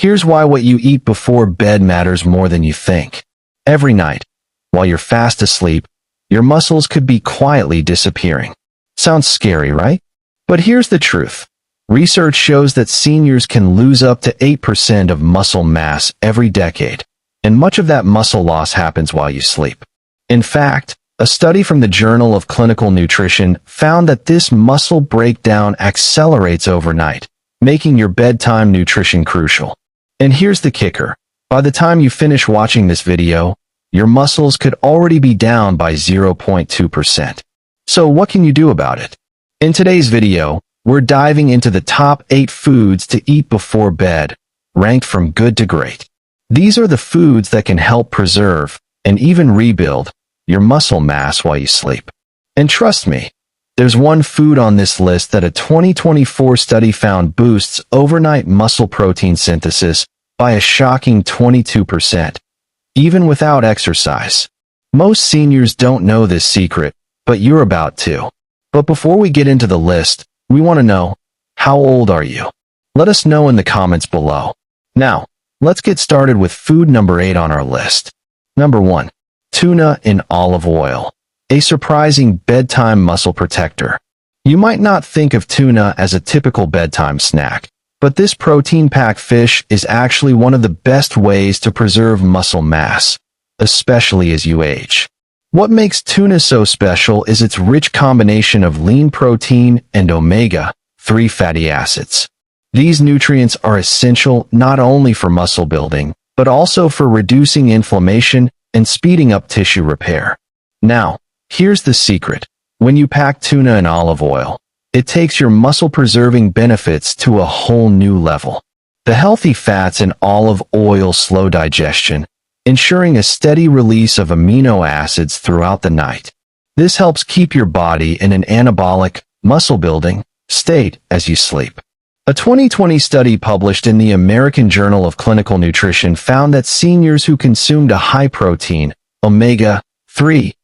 Here's why what you eat before bed matters more than you think. Every night, while you're fast asleep, your muscles could be quietly disappearing. Sounds scary, right? But here's the truth. Research shows that seniors can lose up to 8% of muscle mass every decade, and much of that muscle loss happens while you sleep. In fact, a study from the Journal of Clinical Nutrition found that this muscle breakdown accelerates overnight, making your bedtime nutrition crucial. And here's the kicker. By the time you finish watching this video, your muscles could already be down by 0.2%. So what can you do about it? In today's video, we're diving into the top 8 foods to eat before bed, ranked from good to great. These are the foods that can help preserve, and even rebuild, your muscle mass while you sleep. And trust me, there's one food on this list that a 2024 study found boosts overnight muscle protein synthesis by a shocking 22%, even without exercise. Most seniors don't know this secret, but you're about to. But before we get into the list, we want to know, how old are you? Let us know in the comments below. Now, let's get started with food number 8 on our list. Number 1. Tuna in olive oil. A surprising bedtime muscle protector. You might not think of tuna as a typical bedtime snack, but this protein-packed fish is actually one of the best ways to preserve muscle mass, especially as you age. What makes tuna so special is its rich combination of lean protein and omega-3 fatty acids. These nutrients are essential not only for muscle building, but also for reducing inflammation and speeding up tissue repair. Now, here's the secret. When you pack tuna in olive oil, it takes your muscle-preserving benefits to a whole new level. The healthy fats in olive oil slow digestion, ensuring a steady release of amino acids throughout the night. This helps keep your body in an anabolic, muscle-building state as you sleep. A 2020 study published in the American Journal of Clinical Nutrition found that seniors who consumed a high-protein, omega-3,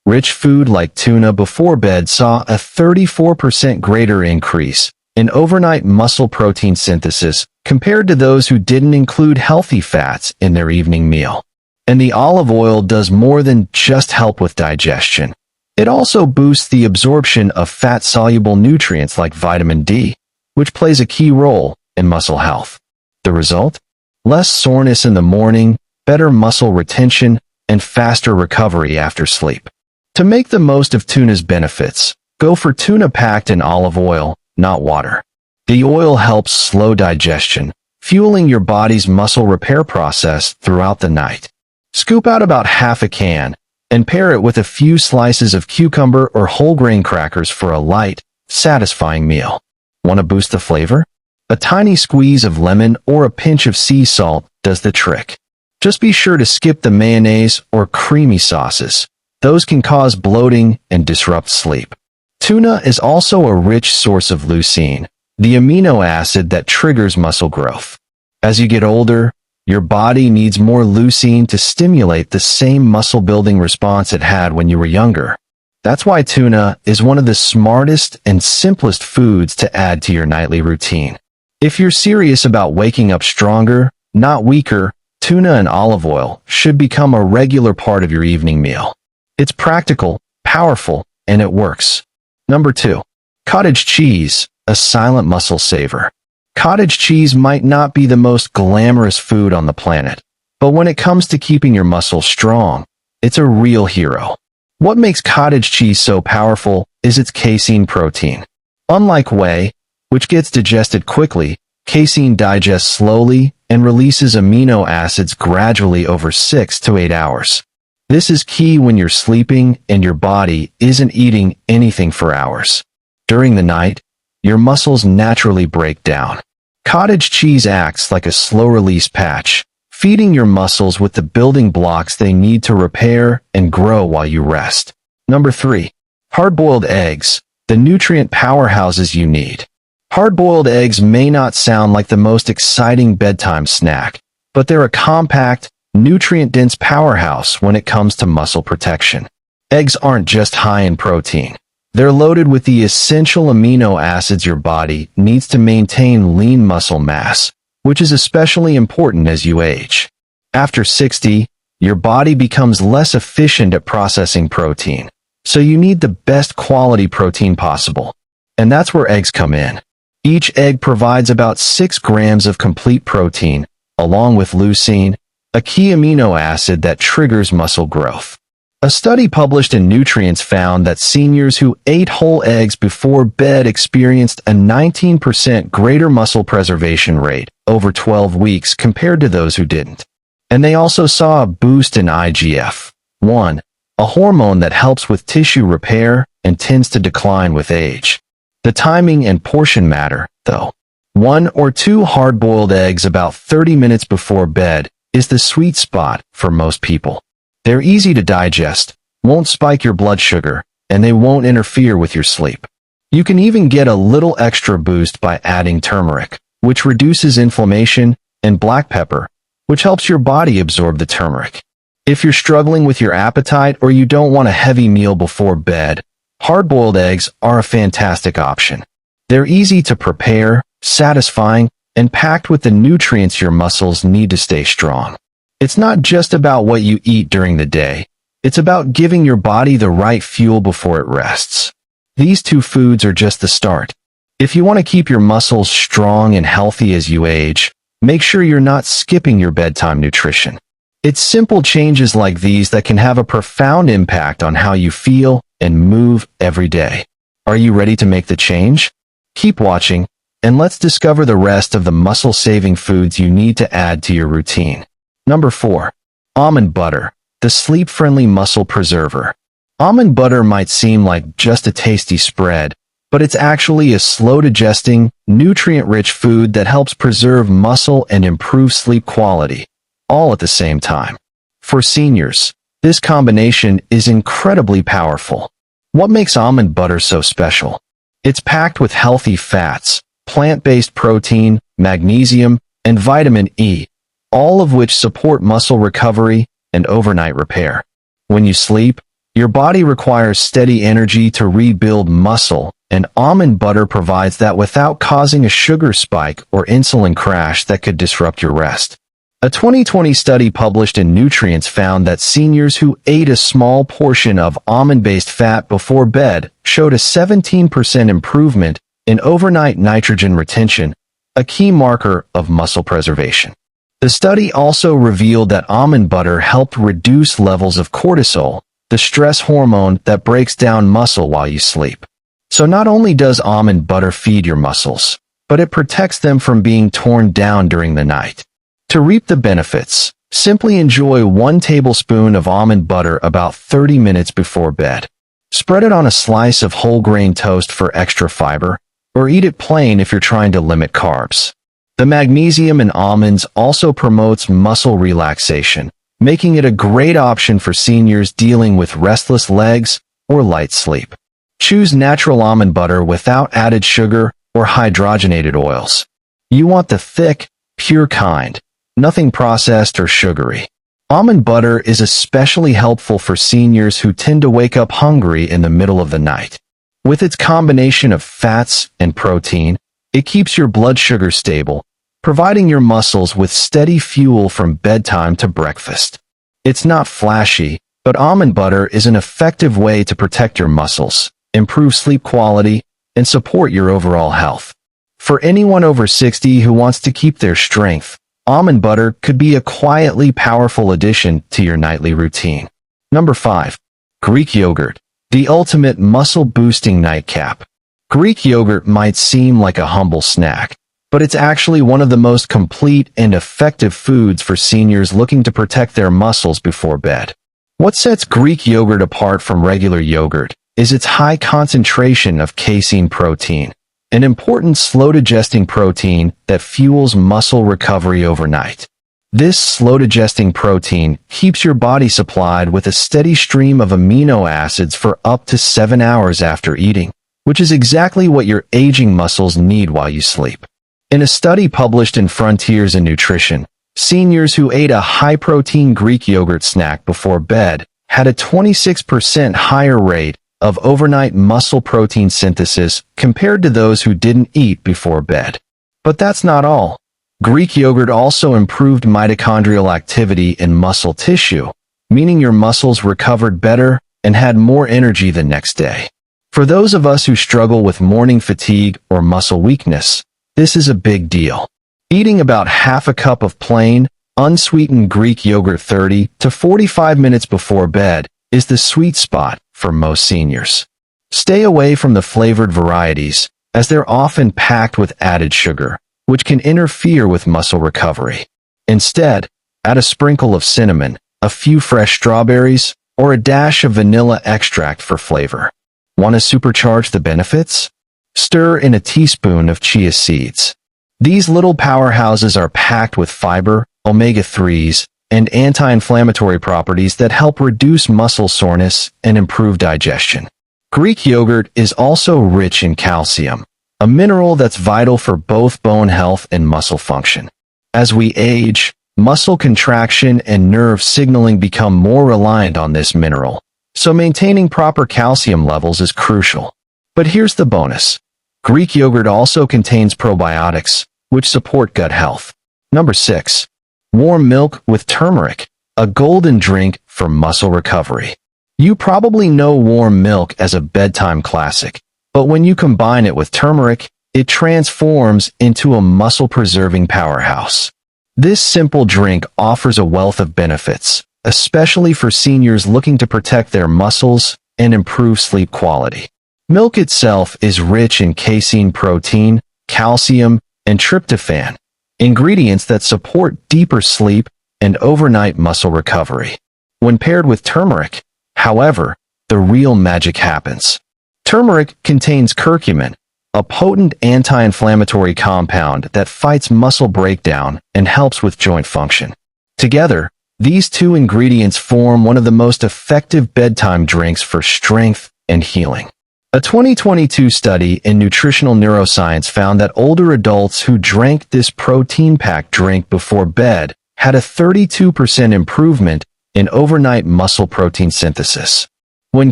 rich food like tuna before bed saw a 34% greater increase in overnight muscle protein synthesis compared to those who didn't include healthy fats in their evening meal. And the olive oil does more than just help with digestion. It also boosts the absorption of fat-soluble nutrients like vitamin D, which plays a key role in muscle health. The result? Less soreness in the morning, better muscle retention, and faster recovery after sleep. To make the most of tuna's benefits, go for tuna packed in olive oil, not water. The oil helps slow digestion, fueling your body's muscle repair process throughout the night. Scoop out about half a can, and pair it with a few slices of cucumber or whole grain crackers for a light, satisfying meal. Want to boost the flavor? A tiny squeeze of lemon or a pinch of sea salt does the trick. Just be sure to skip the mayonnaise or creamy sauces. Those can cause bloating and disrupt sleep. Tuna is also a rich source of leucine, the amino acid that triggers muscle growth. As you get older, your body needs more leucine to stimulate the same muscle-building response it had when you were younger. That's why tuna is one of the smartest and simplest foods to add to your nightly routine. If you're serious about waking up stronger, not weaker, tuna and olive oil should become a regular part of your evening meal. It's practical, powerful, and it works. Number 2. Cottage cheese, a silent muscle saver. Cottage cheese might not be the most glamorous food on the planet, but when it comes to keeping your muscles strong, it's a real hero. What makes cottage cheese so powerful is its casein protein. Unlike whey, which gets digested quickly, casein digests slowly and releases amino acids gradually over 6 to 8 hours. This is key when you're sleeping and your body isn't eating anything for hours. During the night, your muscles naturally break down. Cottage cheese acts like a slow-release patch, feeding your muscles with the building blocks they need to repair and grow while you rest. Number 3. Hard-boiled eggs, the nutrient powerhouses you need. Hard-boiled eggs may not sound like the most exciting bedtime snack, but they're a compact, nutrient-dense powerhouse when it comes to muscle protection. Eggs aren't just high in protein. They're loaded with the essential amino acids your body needs to maintain lean muscle mass, which is especially important as you age. After 60, your body becomes less efficient at processing protein, so you need the best quality protein possible. And that's where eggs come in. Each egg provides about 6 grams of complete protein, along with leucine, a key amino acid that triggers muscle growth. A study published in Nutrients found that seniors who ate whole eggs before bed experienced a 19% greater muscle preservation rate over 12 weeks compared to those who didn't. And they also saw a boost in IGF-1, a hormone that helps with tissue repair and tends to decline with age. The timing and portion matter, though. 1 or 2 hard-boiled eggs about 30 minutes before bed is the sweet spot for most people. They're easy to digest, won't spike your blood sugar, and they won't interfere with your sleep. You can even get a little extra boost by adding turmeric, which reduces inflammation, and black pepper, which helps your body absorb the turmeric. If you're struggling with your appetite or you don't want a heavy meal before bed, hard-boiled eggs are a fantastic option. They're easy to prepare, satisfying, and packed with the nutrients your muscles need to stay strong. It's not just about what you eat during the day. It's about giving your body the right fuel before it rests. These 2 foods are just the start. If you want to keep your muscles strong and healthy as you age, make sure you're not skipping your bedtime nutrition. It's simple changes like these that can have a profound impact on how you feel and move every day. Are you ready to make the change? Keep watching, and let's discover the rest of the muscle-saving foods you need to add to your routine. Number 4. Almond butter, the sleep-friendly muscle preserver. Almond butter might seem like just a tasty spread, but it's actually a slow-digesting, nutrient-rich food that helps preserve muscle and improve sleep quality, all at the same time. For seniors, this combination is incredibly powerful. What makes almond butter so special? It's packed with healthy fats, plant-based protein, magnesium, and vitamin E, all of which support muscle recovery and overnight repair. When you sleep, your body requires steady energy to rebuild muscle, and almond butter provides that without causing a sugar spike or insulin crash that could disrupt your rest. A 2020 study published in Nutrients found that seniors who ate a small portion of almond-based fat before bed showed a 17% improvement in overnight nitrogen retention, a key marker of muscle preservation. The study also revealed that almond butter helped reduce levels of cortisol, the stress hormone that breaks down muscle while you sleep. So not only does almond butter feed your muscles, but it protects them from being torn down during the night. To reap the benefits, simply enjoy 1 tablespoon of almond butter about 30 minutes before bed. Spread it on a slice of whole grain toast for extra fiber, or eat it plain if you're trying to limit carbs. The magnesium in almonds also promotes muscle relaxation, making it a great option for seniors dealing with restless legs or light sleep. Choose natural almond butter without added sugar or hydrogenated oils. You want the thick, pure kind, nothing processed or sugary. Almond butter is especially helpful for seniors who tend to wake up hungry in the middle of the night. With its combination of fats and protein, it keeps your blood sugar stable, providing your muscles with steady fuel from bedtime to breakfast. It's not flashy, but almond butter is an effective way to protect your muscles, improve sleep quality, and support your overall health. For anyone over 60 who wants to keep their strength, almond butter could be a quietly powerful addition to your nightly routine. Number 5. Greek yogurt, the ultimate muscle-boosting nightcap. Greek yogurt might seem like a humble snack, but it's actually one of the most complete and effective foods for seniors looking to protect their muscles before bed. What sets Greek yogurt apart from regular yogurt is its high concentration of casein protein, an important slow-digesting protein that fuels muscle recovery overnight. This slow-digesting protein keeps your body supplied with a steady stream of amino acids for up to 7 hours after eating, which is exactly what your aging muscles need while you sleep. In a study published in Frontiers in Nutrition, seniors who ate a high-protein Greek yogurt snack before bed had a 26% higher rate of overnight muscle protein synthesis compared to those who didn't eat before bed. But that's not all. Greek yogurt also improved mitochondrial activity in muscle tissue, meaning your muscles recovered better and had more energy the next day. For those of us who struggle with morning fatigue or muscle weakness, this is a big deal. Eating about half a cup of plain, unsweetened Greek yogurt 30 to 45 minutes before bed is the sweet spot for most seniors. Stay away from the flavored varieties, as they're often packed with added sugar, which can interfere with muscle recovery. Instead, add a sprinkle of cinnamon, a few fresh strawberries, or a dash of vanilla extract for flavor. Want to supercharge the benefits? Stir in a teaspoon of chia seeds. These little powerhouses are packed with fiber, omega-3s, and anti-inflammatory properties that help reduce muscle soreness and improve digestion. Greek yogurt is also rich in calcium, a mineral that's vital for both bone health and muscle function. As we age, muscle contraction and nerve signaling become more reliant on this mineral, so maintaining proper calcium levels is crucial. But here's the bonus. Greek yogurt also contains probiotics, which support gut health. Number 6. Warm milk with turmeric, a golden drink for muscle recovery. You probably know warm milk as a bedtime classic, but when you combine it with turmeric, it transforms into a muscle-preserving powerhouse. This simple drink offers a wealth of benefits, especially for seniors looking to protect their muscles and improve sleep quality. Milk itself is rich in casein protein, calcium, and tryptophan, ingredients that support deeper sleep and overnight muscle recovery. When paired with turmeric, however, the real magic happens. Turmeric contains curcumin, a potent anti-inflammatory compound that fights muscle breakdown and helps with joint function. Together, these two ingredients form one of the most effective bedtime drinks for strength and healing. A 2022 study in nutritional neuroscience found that older adults who drank this protein-packed drink before bed had a 32% improvement in overnight muscle protein synthesis. When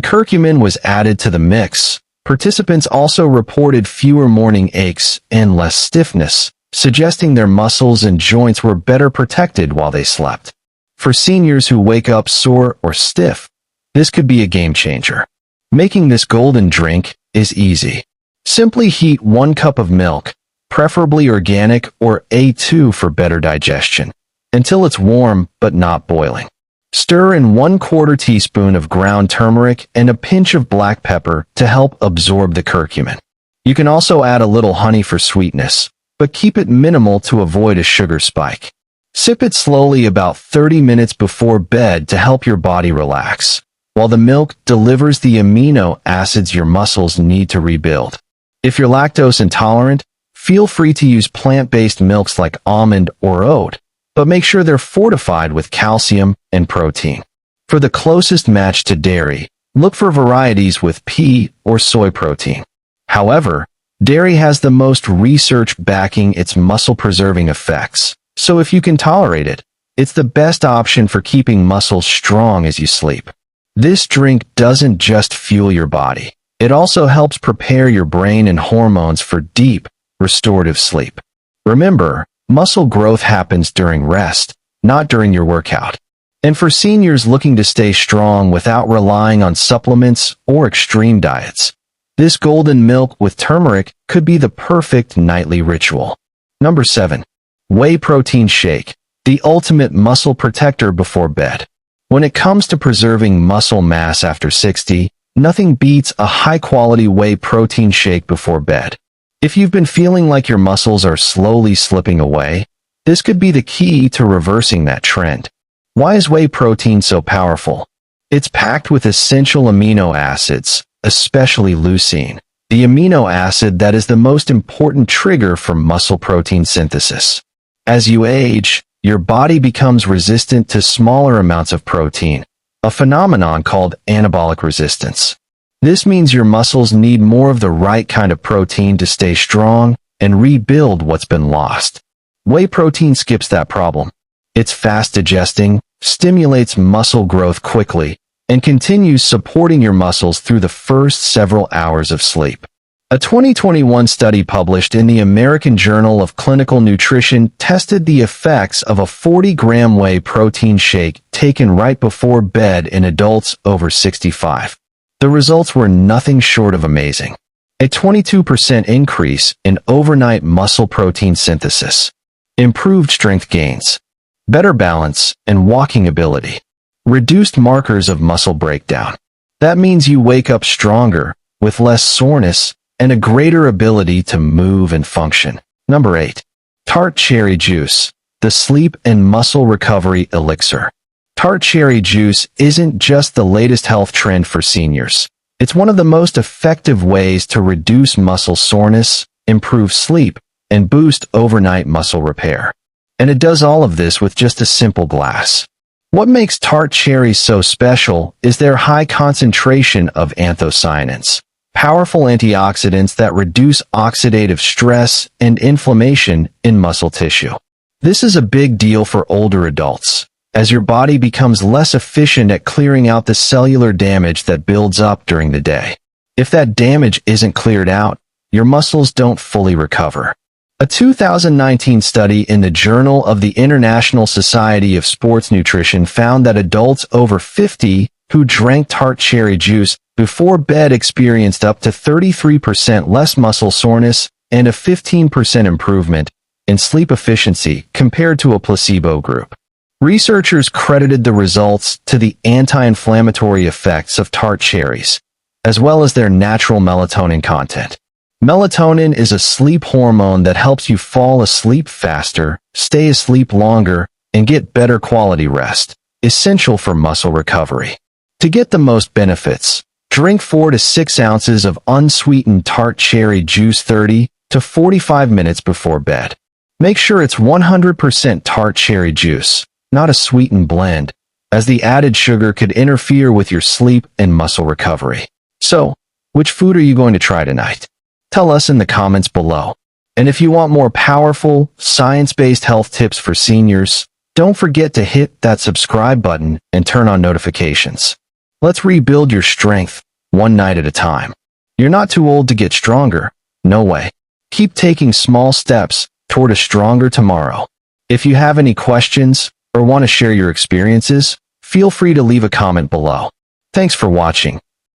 curcumin was added to the mix, participants also reported fewer morning aches and less stiffness, suggesting their muscles and joints were better protected while they slept. For seniors who wake up sore or stiff, this could be a game changer. Making this golden drink is easy. Simply heat 1 cup of milk, preferably organic or A2 for better digestion, until it's warm but not boiling. Stir in 1/4 teaspoon of ground turmeric and a pinch of black pepper to help absorb the curcumin. You can also add a little honey for sweetness, but keep it minimal to avoid a sugar spike. Sip it slowly about 30 minutes before bed to help your body relax, while the milk delivers the amino acids your muscles need to rebuild. If you're lactose intolerant, feel free to use plant-based milks like almond or oat, but make sure they're fortified with calcium and protein. For the closest match to dairy, look for varieties with pea or soy protein. However, dairy has the most research backing its muscle-preserving effects, so if you can tolerate it, it's the best option for keeping muscles strong as you sleep. This drink doesn't just fuel your body. It also helps prepare your brain and hormones for deep, restorative sleep. Remember, muscle growth happens during rest, not during your workout. And for seniors looking to stay strong without relying on supplements or extreme diets, this golden milk with turmeric could be the perfect nightly ritual. Number 7. Whey protein shake, the ultimate muscle protector before bed. When it comes to preserving muscle mass after 60, nothing beats a high-quality whey protein shake before bed. If you've been feeling like your muscles are slowly slipping away, this could be the key to reversing that trend. Why is whey protein so powerful? It's packed with essential amino acids, especially leucine, the amino acid that is the most important trigger for muscle protein synthesis. As you age, your body becomes resistant to smaller amounts of protein, a phenomenon called anabolic resistance. This means your muscles need more of the right kind of protein to stay strong and rebuild what's been lost. Whey protein skips that problem. It's fast digesting, stimulates muscle growth quickly, and continues supporting your muscles through the first several hours of sleep. A 2021 study published in the American Journal of Clinical Nutrition tested the effects of a 40-gram whey protein shake taken right before bed in adults over 65. The results were nothing short of amazing. A 22% increase in overnight muscle protein synthesis, improved strength gains, better balance and walking ability, reduced markers of muscle breakdown. That means you wake up stronger, with less soreness, and a greater ability to move and function. Number 8. Tart cherry juice, the sleep and muscle recovery elixir. Tart cherry juice isn't just the latest health trend for seniors. It's one of the most effective ways to reduce muscle soreness, improve sleep, and boost overnight muscle repair. And it does all of this with just a simple glass. What makes tart cherries so special is their high concentration of anthocyanins, powerful antioxidants that reduce oxidative stress and inflammation in muscle tissue. This is a big deal for older adults, as your body becomes less efficient at clearing out the cellular damage that builds up during the day. If that damage isn't cleared out, your muscles don't fully recover. A 2019 study in the Journal of the International Society of Sports Nutrition found that adults over 50 who drank tart cherry juice before bed experienced up to 33% less muscle soreness and a 15% improvement in sleep efficiency compared to a placebo group. Researchers credited the results to the anti-inflammatory effects of tart cherries, as well as their natural melatonin content. Melatonin is a sleep hormone that helps you fall asleep faster, stay asleep longer, and get better quality rest, essential for muscle recovery. To get the most benefits, drink 4 to 6 ounces of unsweetened tart cherry juice 30 to 45 minutes before bed. Make sure it's 100% tart cherry juice, not a sweetened blend, as the added sugar could interfere with your sleep and muscle recovery. So, which food are you going to try tonight? Tell us in the comments below. And if you want more powerful, science-based health tips for seniors, don't forget to hit that subscribe button and turn on notifications. Let's rebuild your strength, one night at a time. You're not too old to get stronger, no way. Keep taking small steps toward a stronger tomorrow. If you have any questions or want to share your experiences, feel free to leave a comment below. Thanks for watching.